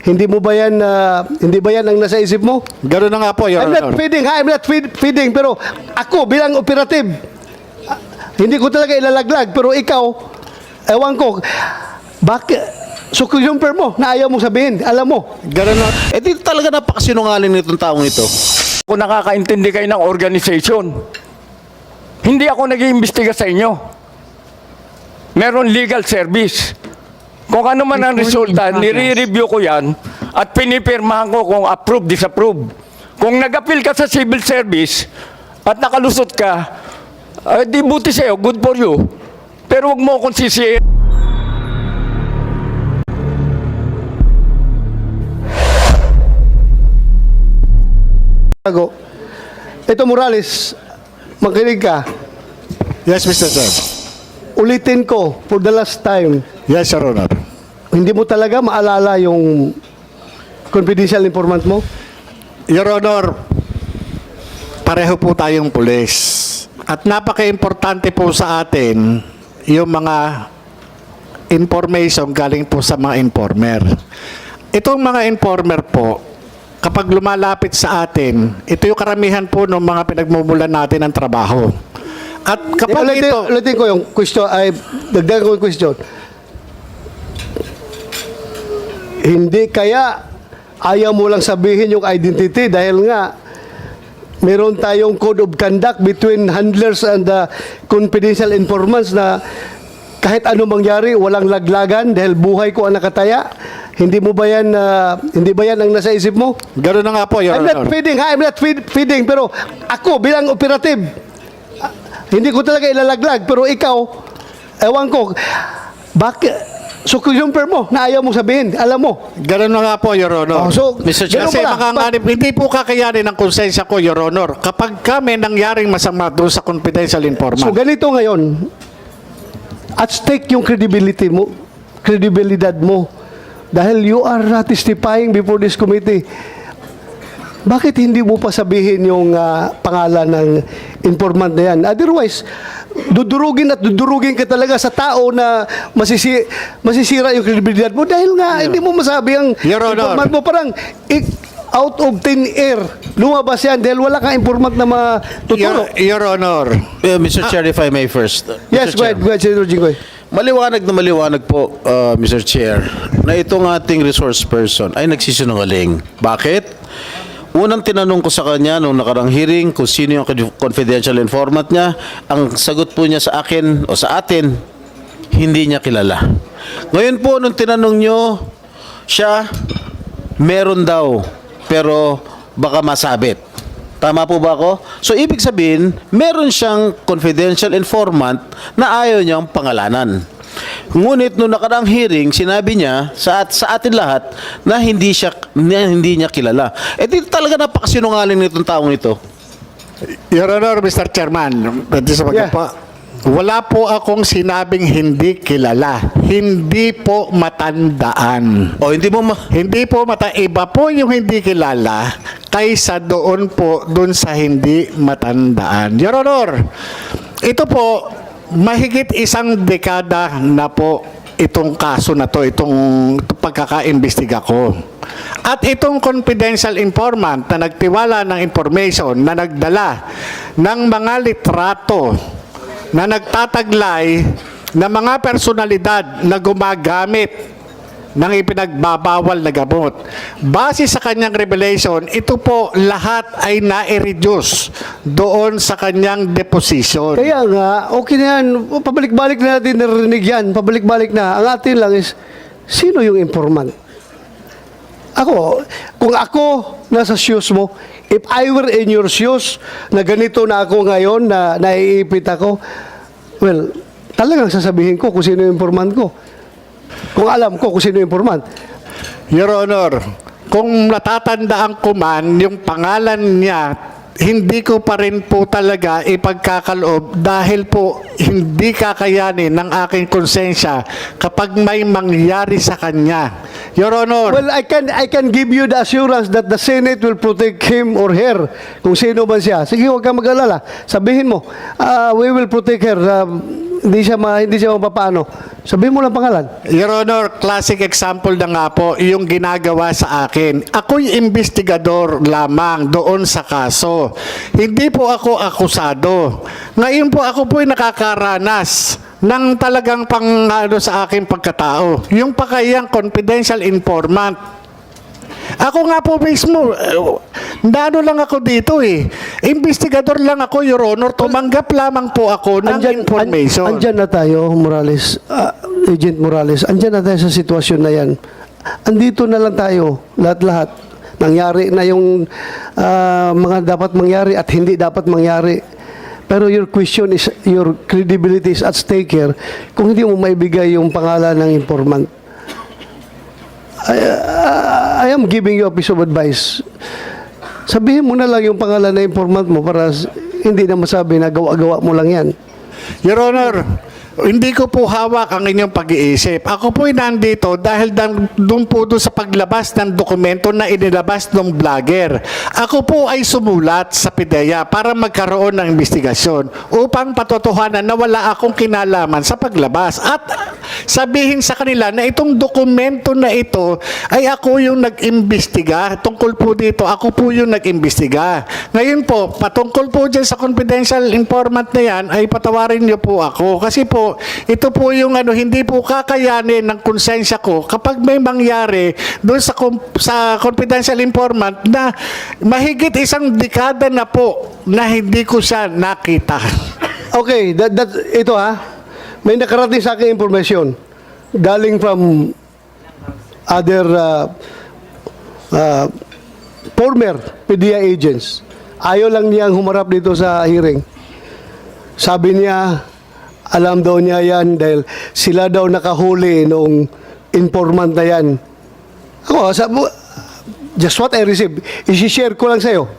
Hindi mo ba yan, hindi ba yan ang nasa isip mo? Gano'n na nga po, Your I'm not Honor. feeding, ha? I'm not feeding, pero ako bilang operative, hindi ko talaga ilalaglag, pero ikaw, ewan ko, bakit, so confirm mo na ayaw mong sabihin, alam mo. Gano'n na. Eh di talaga napakasinungaling nitong taong ito. Kung nakakaintindi kayo ng organization, hindi ako nag-iimbestiga sa inyo. Meron legal service. Kung ano man ang resulta, nire-review ko yan at pinipirmahan ko kung approve, disapprove. Kung nag-appeal ka sa civil service at nakalusot ka, di buti sa'yo, good for you. Pero huwag mo akong sisihin. Ito Morales, makinig ka. Yes, Mr. Chair. Ulitin ko for the last time, Yes, Your Honor. hindi mo talaga maalala yung confidential informant mo? Your Honor, pareho po tayong pulis. At napaka-importante po sa atin yung mga information galing po sa mga informer. Itong mga informer po, kapag lumalapit sa atin, ito yung karamihan po ng mga pinagmumulan natin ng trabaho. At kapag ito... Ulitin ko yung question, ay dagdagan ko yung question. Hindi kaya ayaw mo lang sabihin yung identity dahil nga meron tayong code of conduct between handlers and the confidential informants na kahit ano mangyari, walang laglagan dahil buhay ko ang nakataya. Hindi mo ba yan, hindi ba yan ang nasa isip mo? Gano'n na nga po, Your I'm not Honor. feeding, ha? I'm not feeding, pero ako bilang operative, hindi ko talaga ilalaglag, pero ikaw, ewan ko, bakit, so confirm mo na ayaw mong sabihin, alam mo. Gano'n na nga po, Your Honor. Oh, so, Mr. Chair, ganun kasi pala. hindi po kakayanin ng konsensya ko, Your Honor, kapag kami nangyaring masama doon sa confidential informant. So ganito ngayon, at stake yung credibility mo, kredibilidad mo, dahil you are testifying before this committee. Bakit hindi mo pa sabihin yung pangalan ng informant na yan? Otherwise, dudurugin at dudurugin ka talaga sa tao na masisira yung kredibilidad mo dahil nga hindi mo masabi ang Your Honor. informant mo. Parang out of thin air, lumabas yan dahil wala kang informant na matuturo. Your Honor. Mr. Chair, if I may first. Yes, Mr. Chair, go ahead, Senator Jinggoy. maliwanag na maliwanag po, Mr. Chair, na itong ating resource person ay nagsisinungaling. Bakit? Unang tinanong ko sa kanya nung nakarang hearing kung sino yung confidential informant niya, ang sagot po niya sa akin o sa atin, hindi niya kilala. Ngayon po, nung tinanong nyo siya, meron daw, pero baka masabit. Tama po ba ako? So, ibig sabihin, meron siyang confidential informant na ayaw niyang pangalanan. Ngunit nung nakarang hearing, sinabi niya sa atin lahat na hindi niya kilala. Eh di talaga napakasinungaling nitong taong ito. Your Honor, Mr. Chairman, Yeah. wala po akong sinabing hindi kilala. Hindi po matandaan. O hindi mo Hindi po iba po yung hindi kilala kaysa doon sa hindi matandaan. Your Honor, ito po, mahigit isang dekada na po itong kaso na to, itong pagkakaimbestiga ko. At itong confidential informant na nagtiwala ng information na nagdala ng mga litrato na nagtataglay ng mga personalidad na gumagamit ng ipinagbabawal na gamot. Base sa kanyang revelation, ito po lahat ay na-reduce doon sa kanyang deposition. Kaya nga, okay na yan. Pabalik-balik na natin narinig yan. Pabalik-balik na. Ang atin lang is, sino yung informant? Ako, kung ako nasa shoes mo, if I were in your shoes, na ganito na ako ngayon, na naiipit ako, well, talagang sasabihin ko kung sino yung informant ko. Kung alam ko kung sino yung informant. Your Honor, kung natatandaan ko man, yung pangalan niya, hindi ko pa rin po talaga ipagkakaloob dahil po hindi kakayanin ng aking konsensya kapag may mangyari sa kanya. Your Honor. Well, I can give you the assurance that the Senate will protect him or her, kung sino man siya. Sige, huwag kang mag-alala. Sabihin mo, we will protect her. hindi siya mapapano. Sabihin mo lang pangalan. Your Honor, classic example na nga po yung ginagawa sa akin. Ako'y investigador lamang doon sa kaso. Hindi po ako akusado. Ngayon po ako po'y nakakaranas ng talagang sa aking pagkatao. Yung pakayang confidential informant. Ako nga po mismo, nano lang ako dito eh. Investigador lang ako, Your Honor. Tumanggap lamang po ako ng information. Andyan na tayo, Morales. Agent Morales, andyan na tayo sa sitwasyon na yan. Andito na lang tayo, lahat-lahat. Nangyari na yung mga dapat mangyari at hindi dapat mangyari. Pero your question is, your credibility is at stake here kung hindi mo maibigay yung pangalan ng informant. I am giving you a piece of advice. Sabihin mo na lang yung pangalan ng informant mo para hindi na masabi na gawa-gawa mo lang yan. Your Honor, hindi ko po hawak ang inyong pag-iisip. Ako po'y nandito dahil doon po doon sa paglabas ng dokumento na inilabas ng vlogger. Ako po ay sumulat sa PIDEA para magkaroon ng investigasyon upang patotohanan na wala akong kinalaman sa paglabas. At sabihin sa kanila na itong dokumento na ito ay ako yung nag-imbestiga. Tungkol po dito, ako po yung nag-imbestiga. Ngayon po, patungkol po dyan sa confidential informant na yan, ay patawarin niyo po ako. Kasi po, ito po yung hindi po kakayanin ng konsensya ko kapag may mangyari doon sa confidential informant na mahigit isang dekada na po na hindi ko siya nakita. Okay, ito may nakarating sa akin information galing from other former PDEA agents. Ayaw lang niyang humarap dito sa hearing. Sabi niya, alam daw niya yan dahil sila daw nakahuli nung informant na yan. Ako, just what I received, isi-share ko lang sa'yo.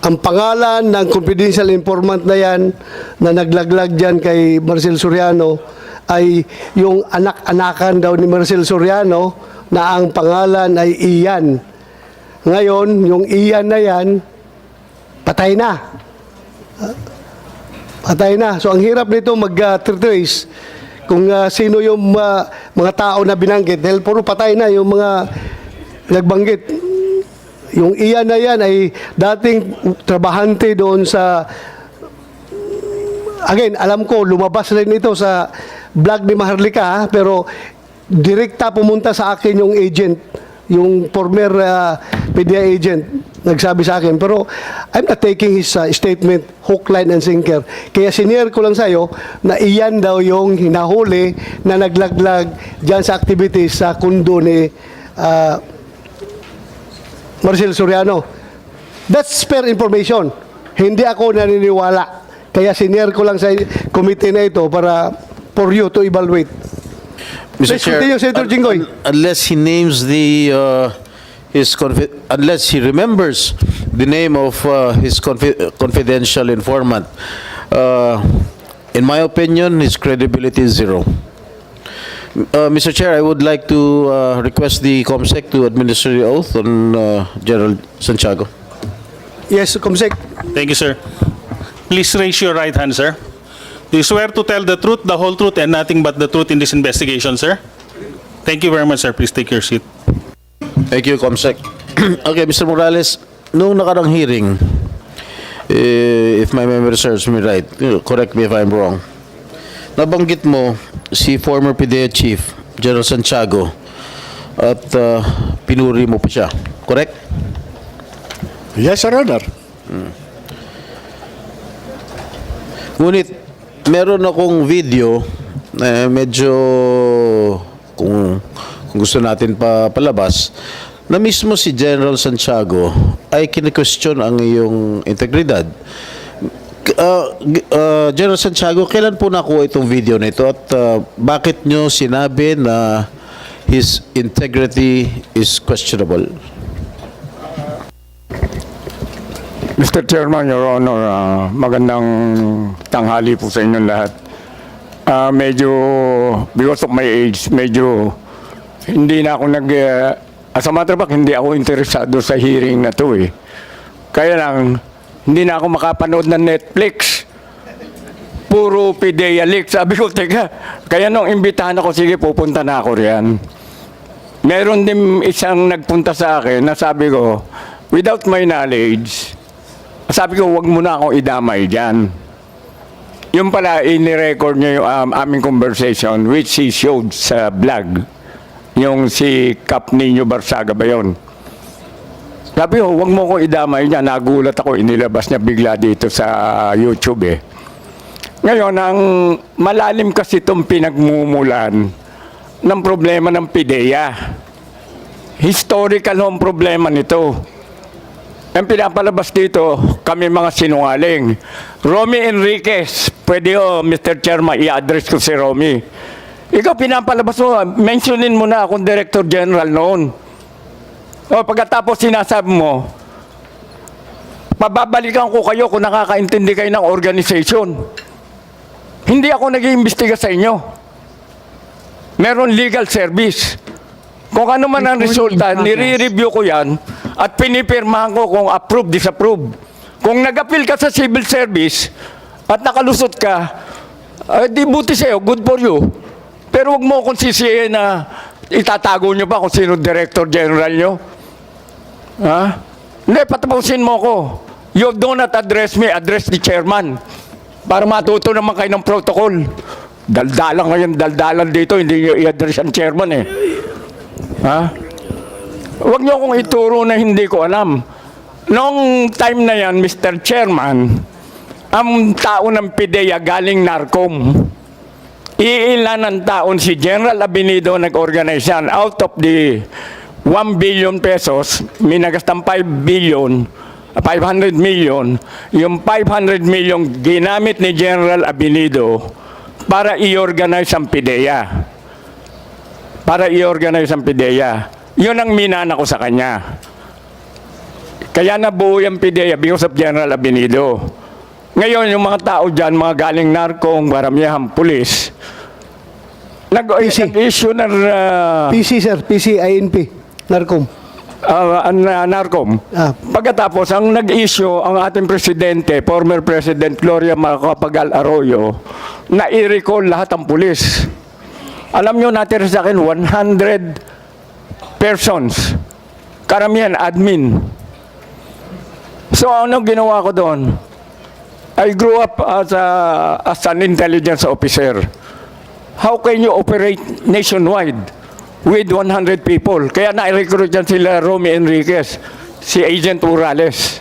Ang pangalan ng confidential informant na yan na naglaglag dyan kay Marcel Soriano ay yung anak-anakan daw ni Marcel Soriano na ang pangalan ay Ian. Ngayon, yung Ian na yan, patay na. Patay na. So, ang hirap nito mag-trace kung sino yung mga tao na binanggit. Dahil puro patay na yung mga nagbanggit. Yung Ian na yan ay dating trabahante doon sa... Again, alam ko, lumabas rin ito sa vlog ni Maharlika, pero direkta pumunta sa akin yung agent, yung former PDEA agent, nagsabi sa akin. Pero I'm not taking his statement hook, line, and sinker. Kaya sinare ko lang sa'yo na iyan daw yung hinahuli na naglaglag dyan sa activities sa kundo ni Marcel Soriano. That's fair information. Hindi ako naniniwala. Kaya sinare ko lang sa committee na ito para for you to evaluate. Mr. Let's Chair, continue, Senator Jinggoy. Unless he names unless he remembers the name of his confidential informant, in my opinion, his credibility is zero. Mr. Chair, I would like to request the COMSEC to administer the oath on General Santiago. Yes, Comsec. Thank you, sir. Please raise your right hand, sir. Do you swear to tell the truth, the whole truth, and nothing but the truth in this investigation, sir? Thank you very much, sir. Please take your seat. Thank you, COMSEC. Okay, Mr. Morales, noong nakarang hearing, if my memory serves me right, correct me if I'm wrong, nabanggit mo si former PDEA Chief, General Santiago, at pinuri mo pa siya. Correct? Yes, Your Honor. Ngunit, meron akong video na medyo kung gusto natin palabas na mismo si General Santiago ay kine-question ang iyong integridad. General Santiago, kailan po nakuha itong video na ito at bakit nyo sinabi na his integrity is questionable? Mr. Chairman, Your Honor, magandang tanghali po sa inyong lahat. Medyo, because of my age, medyo hindi na ako as a matter of fact, hindi ako interesado sa hearing na to eh. Kaya lang, hindi na ako makapanood ng Netflix. puro PIDEA leak. Sabi ko, teka, kaya nung imbitahan ako, sige, pupunta na ako riyan. Meron din isang nagpunta sa akin na sabi ko, without my knowledge, sabi ko, wag mo na akong idamay dyan. Yung pala, ini-record niya yung aming conversation, which he showed sa vlog. Yung si Cap Nino Barsaga ba yun? Sabi ko, wag mo akong idamay dyan. Nagulat ako, inilabas niya bigla dito sa YouTube eh. Ngayon, ang malalim kasi itong pinagmumulan ng problema ng PIDEA. Historical home problema nito. Ang pinapalabas dito, kami mga sinungaling. Romy Enriquez, pwede Mr. Chairman, i-address ko si Romy. Ikaw pinapalabas mo, mentionin mo na akong Director General noon. O pagkatapos sinasabi mo, pababalikan ko kayo kung nakakaintindi kayo ng organization. Hindi ako nag-iimbestiga sa inyo. Meron legal service. Kung ano man ang resulta, nire-review ko yan at pinipirmahan ko kung approve, disapprove. Kung nag-appeal ka sa civil service at nakalusot ka, di buti sa'yo, good for you. Pero huwag mo akong sisihin na itatago nyo pa kung sino Director General nyo. Ha? Hindi, patapusin mo ko. You do not address me, address the chairman. Para matuto naman kayo ng protocol. Daldalan ngayon, daldalan dito, hindi nyo i-address ang chairman eh. Ha? Huwag nyo akong ituro na hindi ko alam. Noong time na yan, Mr. Chairman, ang tao ng PIDEA galing NARCOM. Iilan ng taon si General Abinido nag-organize yan. Out of the 1 billion pesos, minagastang 500 million, yung 500 million ginamit ni General Abinido para i-organize ang PIDEA. Para i-organize ang PIDEA. Yun ang minana ko sa kanya. Kaya nabuo yung PIDEA because of General Abinido. Ngayon, yung mga tao dyan, mga galing narkong, baramyahang pulis, nag-issue ng PC, sir. PC, INP. NARCOM. NARCOM. Ah. Pagkatapos, ang nag-issue ang ating presidente, former President Gloria Macapagal Arroyo, na i-recall lahat ng pulis. Alam nyo, natira sa akin 100 persons. Karamihan, admin. So, ano ginawa ko doon? I grew up as an intelligence officer. How can you operate nationwide with 100 people? Kaya na-recruit dyan sila Romy Enriquez, si Agent Urales.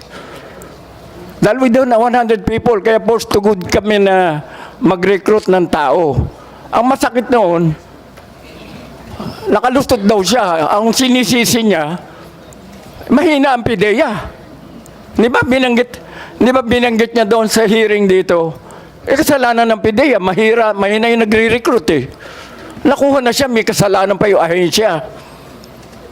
Dahil we doon na 100 people, kaya forced to good kami na mag-recruit ng tao. Ang masakit noon, nakalustot daw siya. Ang sinisisi niya, mahina ang PIDEA. Di ba binanggit niya doon sa hearing dito? Kasalanan ng PIDEA, mahina yung nagre-recruit eh. Nakuha na siya, may kasalanan pa yung ahensya.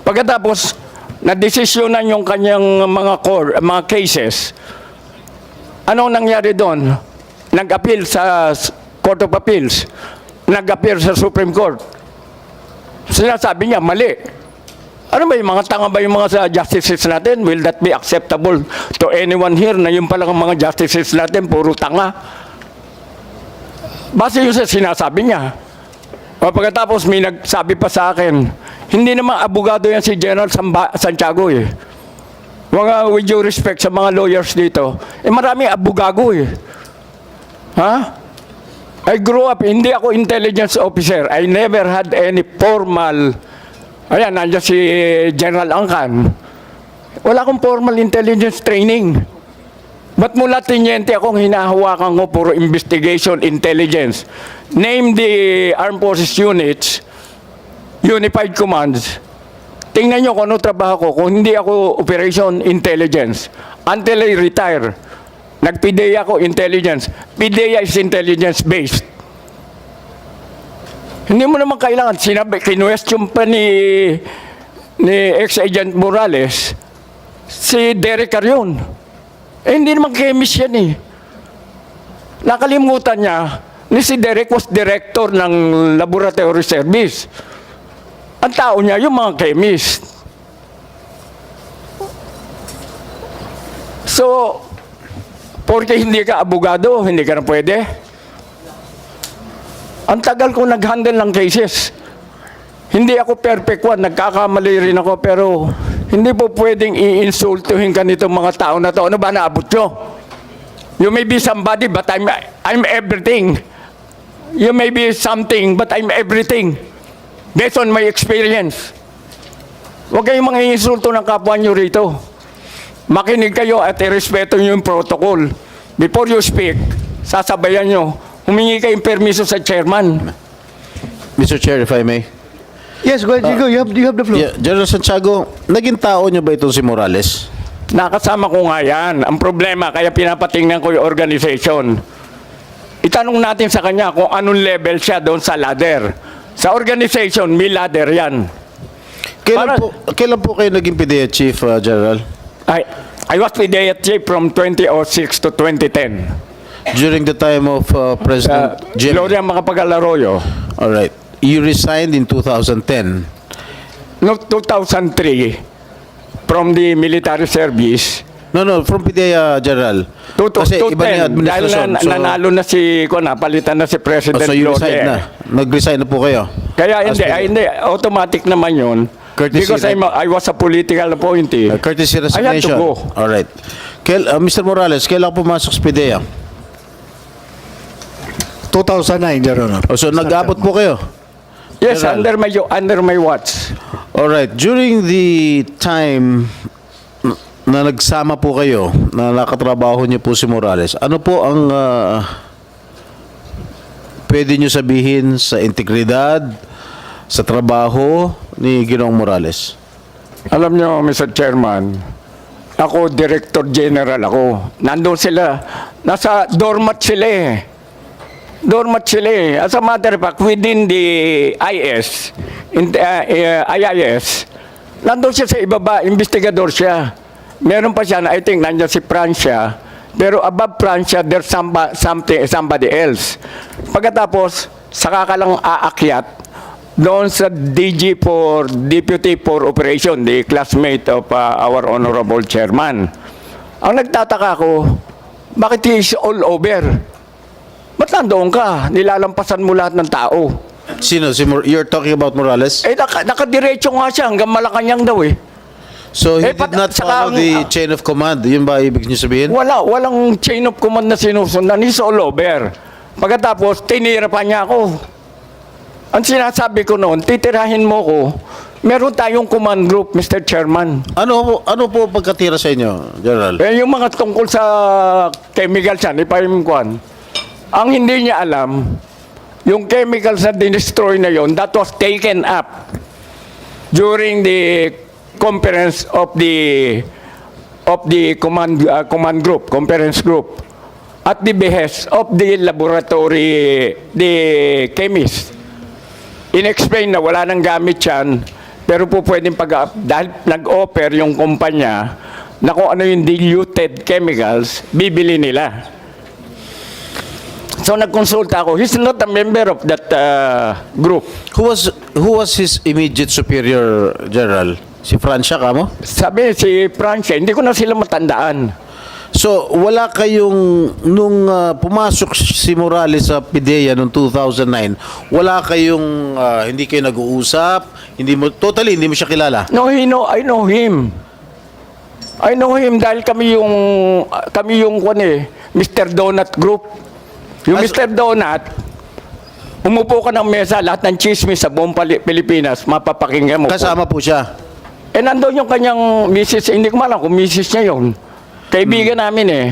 Pagkatapos, nadesisyonan yung kanyang mga cases. Anong nangyari doon? Nag-appeal sa Court of Appeals. Nag-appeal sa Supreme Court. Sinasabi niya, mali. Ano ba yung mga tanga ba yung mga sa justices natin? Will that be acceptable to anyone here na yung palang mga justices natin, puro tanga? Base yun sa sinasabi niya. O pagkatapos may nagsabi pa sa akin, hindi naman abogado yan si General Santiago eh. Mga with due respect sa mga lawyers dito, marami abogado eh. Ha? I grew up, hindi ako intelligence officer. I never had any formal. Ayan, nandiyan si General Angkan. Wala akong formal intelligence training. Ba't mula tinyente akong hinahawakan ko puro investigation, intelligence? Name the Armed Forces units, Unified Commands. Tingnan nyo kung ano trabaho ko. Kung hindi ako operation intelligence. Until I retire, nag-PIDEA ako intelligence. PIDEA is intelligence-based. Hindi mo naman kailangan, kinwestiyon pa ni ex-agent Morales, si Derek Carion. Hindi naman chemist yan eh. Nakalimutan niya, si Derek was director ng laboratory service. Ang tao niya, yung mga chemist. So, porque hindi ka abogado, hindi ka na pwede. Ang tagal ko nag-handle ng cases. Hindi ako perfect one, nagkakamali rin ako, pero hindi po pwedeng i-insultuhin ka nitong mga tao na to. Ano ba naabot nyo? You may be somebody, but I'm everything. You may be something, but I'm everything. Based on my experience. Huwag kayong mga insulto ng kapwa nyo rito. Makinig kayo at irespeto nyo yung protocol. Before you speak, sasabayan nyo, humingi kayong permiso sa chairman. Mr. Chair, if I may. Yes, go ahead, Jigo. You have the floor. Yeah, General Santiago, naging tao niyo ba itong si Morales? Nakasama ko nga yan. Ang problema, kaya pinapatingnan ko yung organization. Itanong natin sa kanya kung anong level siya doon sa ladder. Sa organization, may ladder yan. Kailan po kayo naging PDEA Chief, General? I was with the chief from 2006 to 2010. During the time of President Jimmy? Gloria Macapagal-Arroyo. All right. You resigned in 2010. No, 2003 from the military service. No, from PDEA, General. Kasi iba na yung 2010, dahil administrasyon. nanalo na si, palitan na si President So you Gloria. resigned na. Nag-resign na po kayo. Kaya As PDEA. hindi, automatic naman yun. Courtesy Because I was a political appointee. Courtesy I had to resignation. go. All right. Mr. Morales, kailan pumasok sa PDEA? 2009, Your Honor. So nag-abot po kayo? Yes, General. under my watch. All right. During the time na nagsama po kayo, na nakatrabaho niyo po si Morales, ano po ang pwede niyo sabihin sa integridad, sa trabaho ni Ginoong Morales? Alam nyo, Mr. Chairman, ako, Director General ako. Nandun sila. Nasa doormat sila eh. Doormat sila eh. As a matter of fact, within the IS, IIS, nandun siya sa ibaba, investigador siya. Meron pa siya na, I think, nandiyan si Francia. Pero above Francia, there's somebody else. Pagkatapos, saka ka lang aakyat doon sa DG for Deputy for Operation, the classmate of our Honorable Chairman. Ang nagtataka ko, bakit he is all over? Ba't nandoon ka? Nilalampasan mo lahat ng tao. Sino? You're talking about Morales? Eh, nakadiretso nga siya hanggang Malacanang daw eh. So he Eh, did not saka follow the chain of command. Yun ba ibig niyo sabihin? Walang chain of command na sinusundan. He's all over. Pagkatapos, tinira pa niya ako. Ang sinasabi ko noon, titirahin mo ko, meron tayong command group, Mr. Chairman. Ano po pagkatira sa inyo, General? Eh, yung mga tungkol sa chemicals yan, ipahimkuan. Ang hindi niya alam, yung chemicals na dinestroy na yon, that was taken up during the conference of the command group, conference group, at the behest of the laboratory, the chemist. In-explain na wala nang gamit yan, pero po pwedeng dahil nag-offer yung kumpanya na kung ano yung diluted chemicals, bibili nila. So nagkonsulta ako. He's not a member of that group. Who was his immediate superior, General? Si Francia kamo? Sabi si Francia, hindi ko na sila matandaan. So wala kayong nung pumasok si Morales sa PDEA noong 2009, wala kayong hindi kayo nag-uusap, hindi mo siya kilala. No, I know him. I know him dahil kami yung Mr. Donut Group. Yung Mr. Donut, umupo ka ng mesa, lahat ng chismis sa buong Pilipinas, mapapakinggan mo. Kasama po siya. Eh, nandun yung kanyang misis, hindi ko malam kung misis niya yun. Kaibigan namin eh.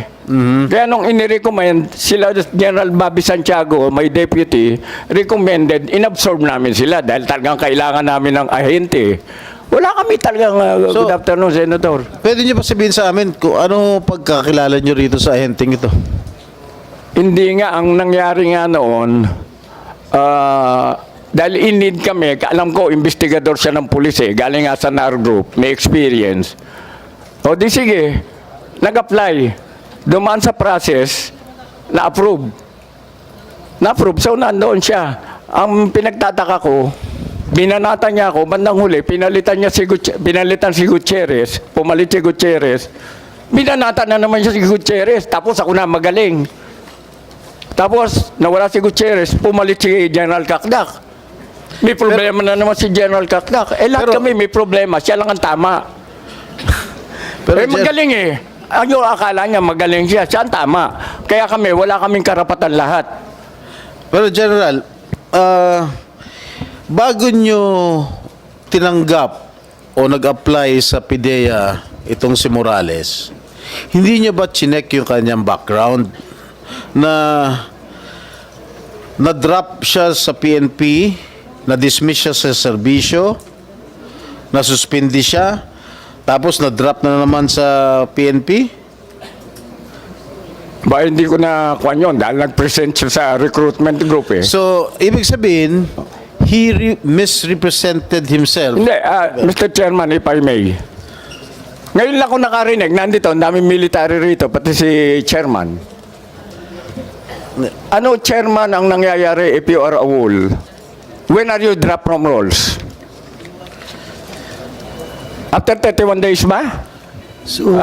Kaya nung inirecommend, sila General Bobby Santiago, my deputy, recommended, inabsorb namin sila dahil talagang kailangan namin ng ahente. Wala kami talagang, good afternoon, Senator. Pwede niyo pa sabihin sa amin kung ano pagkakilala niyo rito sa ahenteng ito? Hindi nga, ang nangyari nga noon, dahil in-need kami, alam ko, investigador siya ng pulis eh, galing nga sa NAR Group, may experience. O di sige, nag-apply, dumaan sa process, na-approve. Na-approve, so nandoon siya. Ang pinagtataka ko, binanata niya ako, bandang huli, pinalitan si Gutierrez, pumalit si Gutierrez, binanata na naman siya si Gutierrez, tapos ako na magaling. Tapos, nawala si Gutierrez, pumalit si General Kakdak. May problema na naman si General Kakdak. Lahat Pero- kami may problema. Siya lang ang tama. Pero Magaling eh. Ang yung akala niya magaling siya. Siya ang tama. Kaya kami, wala kaming karapatan lahat. Pero General, bago nyo tinanggap o nag-apply sa PIDEA itong si Morales, hindi nyo ba chinek yung kanyang background na na-drop siya sa PNP, na-dismiss siya sa serbisyo, na-suspindi siya, tapos na-drop na naman sa PNP? Ba, hindi ko na kuhan yun dahil nag-present siya sa recruitment group eh. So, ibig sabihin, he misrepresented himself. Hindi, Mr. Chairman, if I may. Ngayon lang ako nakarinig, nandito, ang daming military rito, pati si Chairman. Ano, Chairman, ang nangyayari if you are a wall? When are you dropped from roles? After 31 days ba? So,